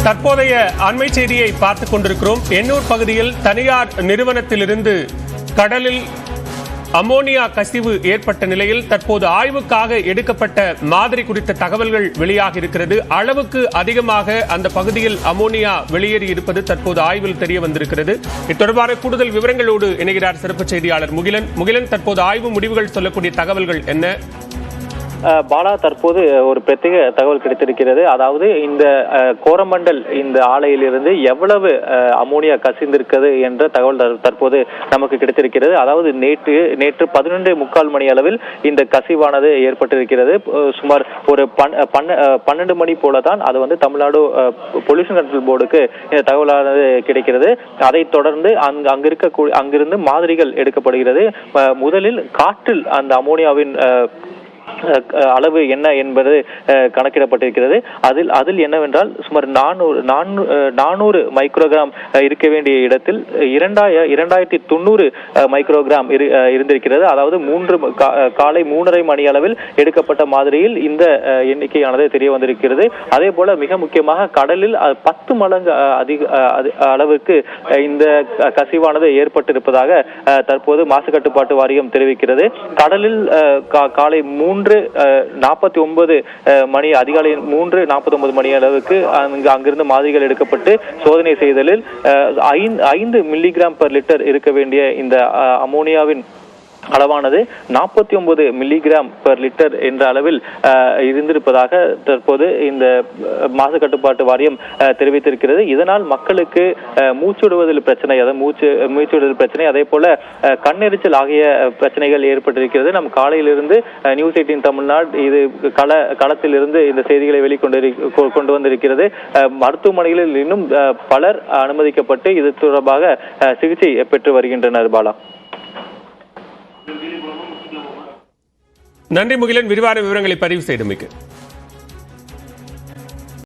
தற்போதைய அண்மை செய்தியை பார்த்துக் கொண்டிருக்கிறோம். எண்ணூர் பகுதியில் தனியார் நிறுவனத்திலிருந்து கடலில் அமோனியா கசிவு ஏற்பட்ட நிலையில் தற்போது ஆய்வுக்காக எடுக்கப்பட்ட மாதிரி குறித்த தகவல்கள் வெளியாக இருக்கிறது. அளவுக்கு அதிகமாக அந்த பகுதியில் அமோனியா வெளியேறி இருப்பது தற்போது ஆய்வில் தெரிய வந்திருக்கிறது. இது தொடர்பான கூடுதல் விவரங்களோடு இணைகிறார் சிறப்பு செய்தியாளர் முகிலன். தற்போது ஆய்வு முடிவுகள் சொல்லக்கூடிய தகவல்கள் என்ன? பாலா, தற்போது ஒரு பிரத்யேக தகவல் கிடைத்திருக்கிறது. அதாவது இந்த கோரமண்டல் இந்த ஆலையிலிருந்து எவ்வளவு அமோனியா கசிந்திருக்கிறது என்ற தகவல் தற்போது நமக்கு கிடைத்திருக்கிறது. அதாவது நேற்று 11:45 மணி அளவில் இந்த கசிவானது ஏற்பட்டிருக்கிறது. சுமார் ஒரு 12 மணி போலதான் அது தமிழ்நாடு பொல்யூஷன் கண்ட்ரோல் போர்டுக்கு இந்த தகவலானது கிடைக்கிறது. அதைத் தொடர்ந்து அங்கிருந்து மாதிரிகள் எடுக்கப்படுகிறது. முதலில் காற்றில் அந்த அமோனியாவின் அளவு என்ன என்பது கணக்கிடப்பட்டிருக்கிறது. அதில் என்னவென்றால் சுமார் 400 மைக்ரோகிராம் இருக்க வேண்டிய இடத்தில் 2090 மைக்ரோகிராம் இருந்திருக்கிறது. அதாவது காலை 3:30 மணி அளவில் எடுக்கப்பட்ட மாதிரியில் இந்த எண்ணிக்கையானது தெரிய வந்திருக்கிறது. அதே போல மிக முக்கியமாக கடலில் 10 மடங்கு அதிக அளவுக்கு இந்த கசிவானது ஏற்பட்டிருப்பதாக தற்போது மாசு கட்டுப்பாட்டு வாரியம் தெரிவிக்கிறது. கடலில் காலை 3:49 மணி அதிகாலை 3:49 மணி அளவுக்கு அங்கிருந்து மாதிரிகள் எடுக்கப்பட்டு சோதனை செய்தலில் 5 மில்லிகிராம் பெர் லிட்டர் இருக்க வேண்டிய இந்த அமோனியாவின் அளவானது 49 மில்லிகிராம் பெர் லிட்டர் என்ற அளவில் இருந்திருப்பதாக தற்போது இந்த மாசு கட்டுப்பாட்டு வாரியம் தெரிவித்திருக்கிறது. இதனால் மக்களுக்கு மூச்சுவிடுவதில் பிரச்சனை, மூச்சுவிடுவதில் பிரச்சனை, அதே போல கண்ணெரிச்சல் ஆகிய பிரச்சனைகள் ஏற்பட்டிருக்கிறது. நம் காலையிலிருந்து நியூஸ் 18 தமிழ்நாடு இது களத்திலிருந்து இந்த செய்திகளை வெளிக்கொண்டு வந்திருக்கிறது. மருத்துவமனைகளில் இன்னும் பலர் அனுமதிக்கப்பட்டு இது தொடர்பாக சிகிச்சை பெற்று வருகின்றனர். பாலா, நன்றி முகிலன், விரிவான விவரங்களை பதிவு செய்தமைக்கு.